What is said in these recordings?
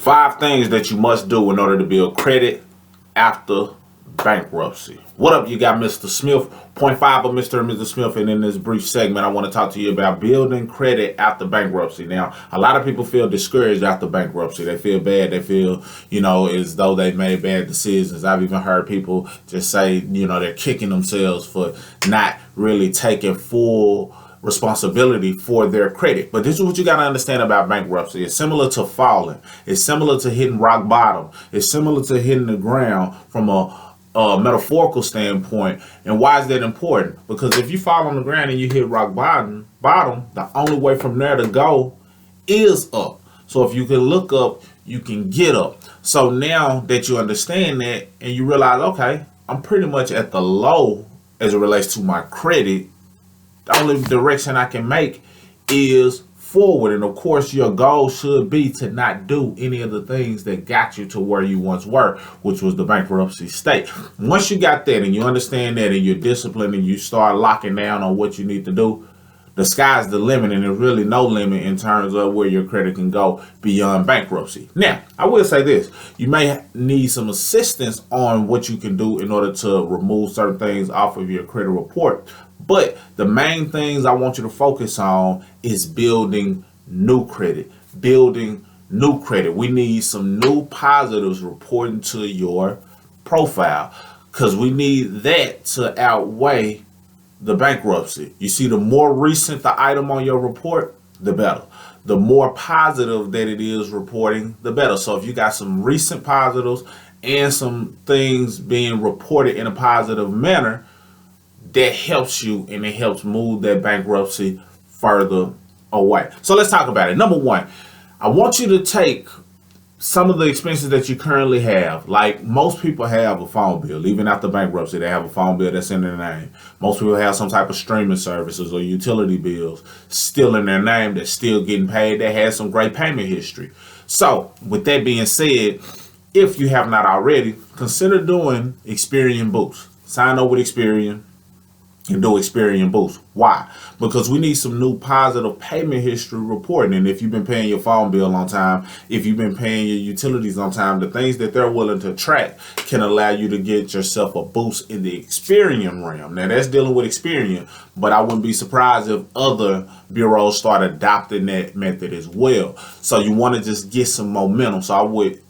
5 things that you must do in order to build credit after bankruptcy. What up, you got Mr. Smith, point 5 of Mr. and Mrs. Smith, and in this brief segment, I want to talk to you about building credit after bankruptcy. Now, a lot of people feel discouraged after bankruptcy. They feel bad. They feel, as though they made bad decisions. I've even heard people just say, they're kicking themselves for not really taking full responsibility for their credit. But this is what you got to understand about bankruptcy. It's similar to falling. It's similar to hitting rock bottom. It's similar to hitting the ground from a metaphorical standpoint. And why is that important? Because if you fall on the ground and you hit rock bottom, the only way from there to go is up. So if you can look up, you can get up. So now that you understand that and you realize, okay, I'm pretty much at the low as it relates to my credit, the only direction I can make is forward. And of course, your goal should be to not do any of the things that got you to where you once were, which was the bankruptcy state. Once you got that and you understand that and you're disciplined and you start locking down on what you need to do, the sky's the limit, and there's really no limit in terms of where your credit can go beyond bankruptcy. Now, I will say this. You may need some assistance on what you can do in order to remove certain things off of your credit report. But the main things I want you to focus on is building new credit. Building new credit. We need some new positives reporting to your profile because we need that to outweigh the bankruptcy. You see, the more recent the item on your report, the better. The more positive that it is reporting, the better. So if you got some recent positives and some things being reported in a positive manner, that helps you and it helps move that bankruptcy further away. So let's talk about it. Number 1, I want you to take some of the expenses that you currently have. Like most people have a phone bill. Even after bankruptcy, they have a phone bill that's in their name. Most people have some type of streaming services or utility bills still in their name that's still getting paid. That has some great payment history. So with that being said, if you have not already, consider doing Experian Boost. Sign up with Experian and do Experian Boost. Why? Because we need some new positive payment history reporting. And if you've been paying your phone bill on time, if you've been paying your utilities on time, the things that they're willing to track can allow you to get yourself a boost in the Experian realm. Now that's dealing with Experian, but I wouldn't be surprised if other bureaus start adopting that method as well. So you want to just get some momentum. So I would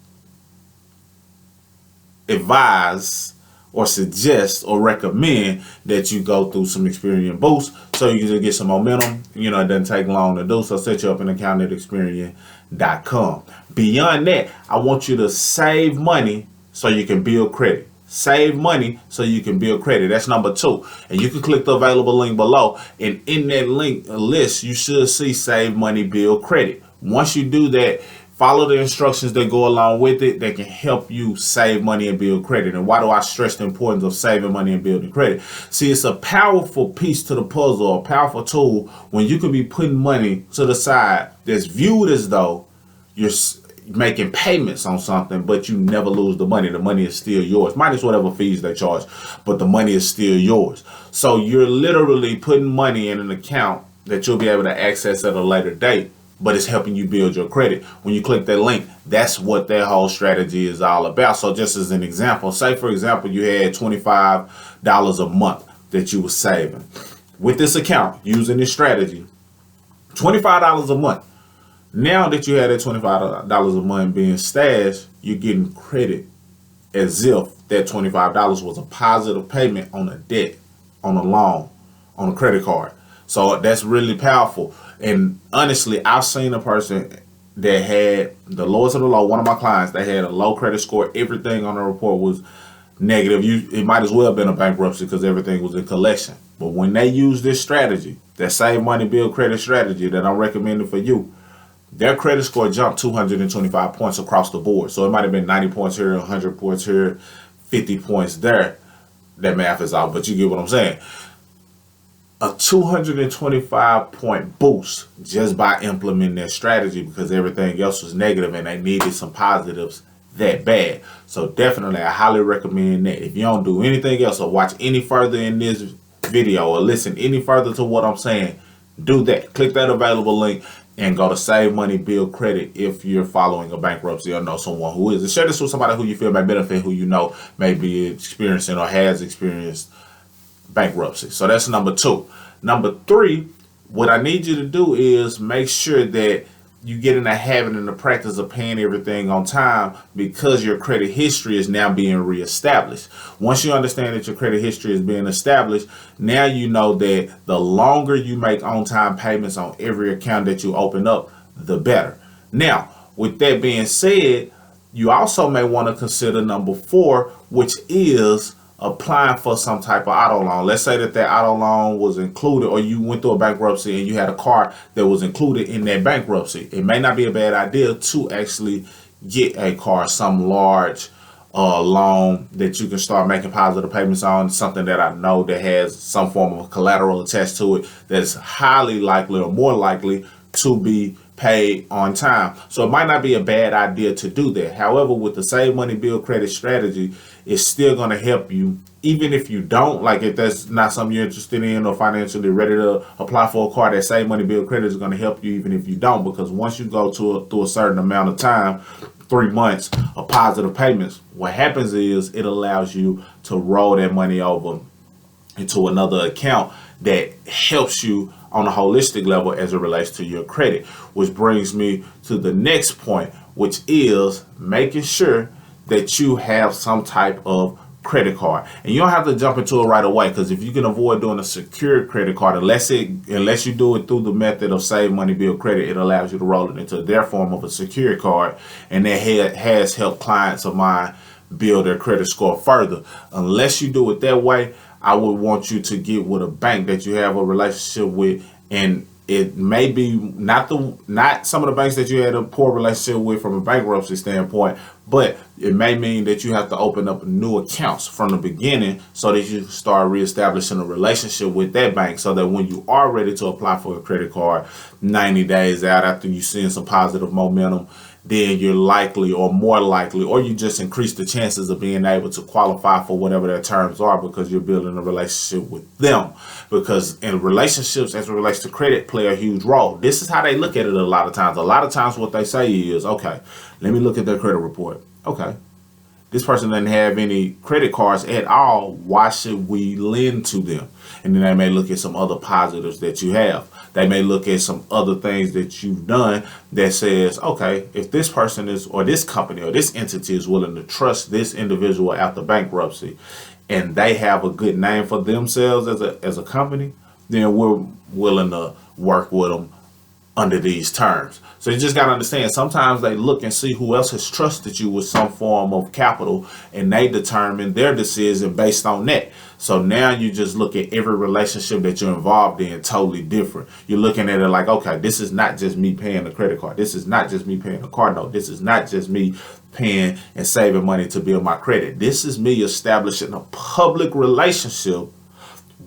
advise or suggest or recommend that you go through some Experian Boost so you can just get some momentum. It doesn't take long to do. So set you up an account at Experian.com. Beyond that, I want you to save money so you can build credit. Save money so you can build credit. That's number 2. And you can click the available link below. And in that link list, you should see Save Money, Build Credit. Once you do that, follow the instructions that go along with it that can help you save money and build credit. And why do I stress the importance of saving money and building credit? See, it's a powerful piece to the puzzle, a powerful tool when you can be putting money to the side that's viewed as though you're making payments on something, but you never lose the money. The money is still yours, minus whatever fees they charge, but the money is still yours. So you're literally putting money in an account that you'll be able to access at a later date, but it's helping you build your credit. When you click that link, that's what that whole strategy is all about. So just as an example, say for example, you had $25 a month that you were saving. With this account, using this strategy, $25 a month. Now that you had that $25 a month being stashed, you're getting credit as if that $25 was a positive payment on a debt, on a loan, on a credit card. So that's really powerful. And honestly, I've seen a person that had the lowest of the low. One of my clients, they had a low credit score. Everything on the report was negative. It might as well have been a bankruptcy because everything was in collection. But when they use this strategy, that Save Money, Build Credit strategy that I'm recommending for you, their credit score jumped 225 points across the board. So it might have been 90 points here, 100 points here, 50 points there. That math is off, but you get what I'm saying. A 225 point boost just by implementing that strategy because everything else was negative and they needed some positives that bad. So definitely I highly recommend that. If you don't do anything else or watch any further in this video or listen any further to what I'm saying, do that. Click that available link and go to Save Money, Build Credit if you're following a bankruptcy or know someone who is. And share this with somebody who you feel may benefit, who you know may be experiencing or has experienced bankruptcy. So that's number 2. Number 3, what I need you to do is make sure that you get in the habit and the practice of paying everything on time, because your credit history is now being reestablished. Once you understand that your credit history is being established, now you know that the longer you make on-time payments on every account that you open up, the better. Now, with that being said, you also may want to consider number 4, which is applying for some type of auto loan. Let's say that auto loan was included, or you went through a bankruptcy and you had a car that was included in that bankruptcy. It may not be a bad idea to actually get a car, some large loan that you can start making positive payments on, something that I know that has some form of collateral attached to it that's highly likely or more likely to be paid on time. So it might not be a bad idea to do that. However, with the Save Money, Build Credit strategy, it's still going to help you, even if you don't, like if that's not something you're interested in or financially ready to apply for a car, that Save Money, Build Credit is going to help you even if you don't, because once you go through a certain amount of time, 3 months of positive payments, what happens is it allows you to roll that money over into another account that helps you on a holistic level as it relates to your credit. Which brings me to the next point, which is making sure that you have some type of credit card. And you don't have to jump into it right away, because if you can avoid doing a secured credit card, unless you do it through the method of Save Money, Build Credit, it allows you to roll it into their form of a secured card. And that has helped clients of mine build their credit score further. Unless you do it that way, I would want you to get with a bank that you have a relationship with, and it may be not some of the banks that you had a poor relationship with from a bankruptcy standpoint, but it may mean that you have to open up new accounts from the beginning so that you start reestablishing a relationship with that bank, so that when you are ready to apply for a credit card 90 days out after you seeing some positive momentum, then you're likely or more likely, or you just increase the chances of being able to qualify for whatever their terms are, because you're building a relationship with them. Because in relationships, as it relates to credit, play a huge role. This is how they look at it a lot of times. A lot of times what they say is, okay, let me look at their credit report. Okay, this person doesn't have any credit cards at all. Why should we lend to them? And then they may look at some other positives that you have. They may look at some other things that you've done that says, okay, if this person is, or this company or this entity is willing to trust this individual after bankruptcy, and they have a good name for themselves as a company, then we're willing to work with them under these terms. So you just got to understand, sometimes they look and see who else has trusted you with some form of capital, and they determine their decision based on that. So now you just look at every relationship that you're involved in totally different. You're looking at it like, okay, this is not just me paying the credit card. This is not just me paying the car note. This is not just me paying and saving money to build my credit. This is me establishing a public relationship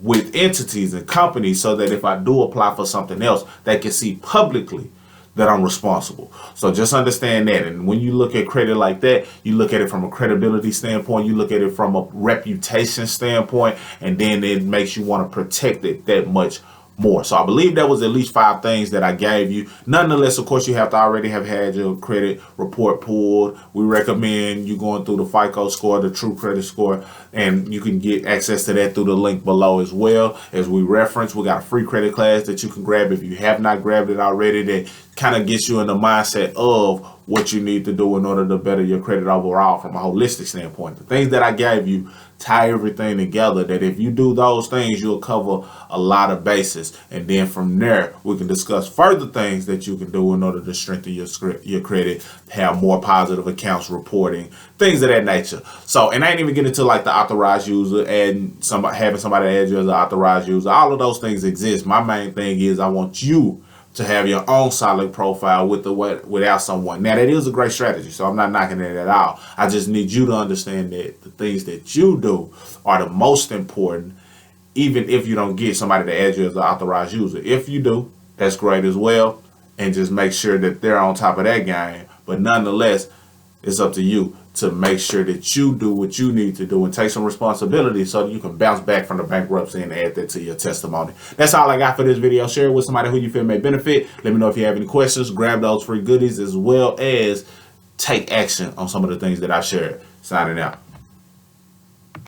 with entities and companies, so that if I do apply for something else, they can see publicly that I'm responsible. So just understand that. And when you look at credit like that, you look at it from a credibility standpoint, you look at it from a reputation standpoint, and then it makes you want to protect it that much more. So I believe that was at least 5 things that I gave you. Nonetheless, of course, you have to already have had your credit report pulled. We recommend you going through the FICO score, the True Credit Score, and you can get access to that through the link below as well. As we reference, we got a free credit class that you can grab if you have not grabbed it already, that kind of gets you in the mindset of what you need to do in order to better your credit overall from a holistic standpoint. The things that I gave you tie everything together, that if you do those things, you'll cover a lot of bases. And then from there, we can discuss further things that you can do in order to strengthen your credit, have more positive accounts reporting, things of that nature. So, and I ain't even getting into like the authorized user and having somebody add you as an authorized user. All of those things exist. My main thing is I want you to have your own solid profile without someone. Now, that is a great strategy, so I'm not knocking it at all. I just need you to understand that the things that you do are the most important, even if you don't get somebody to add you as an authorized user. If you do, that's great as well, and just make sure that they're on top of that game. But nonetheless, it's up to you. to make sure that you do what you need to do and take some responsibility so that you can bounce back from the bankruptcy and add that to your testimony. That's all I got for this video. Share it with somebody who you feel may benefit. Let me know if you have any questions. Grab those free goodies as well as take action on some of the things that I shared. Signing out.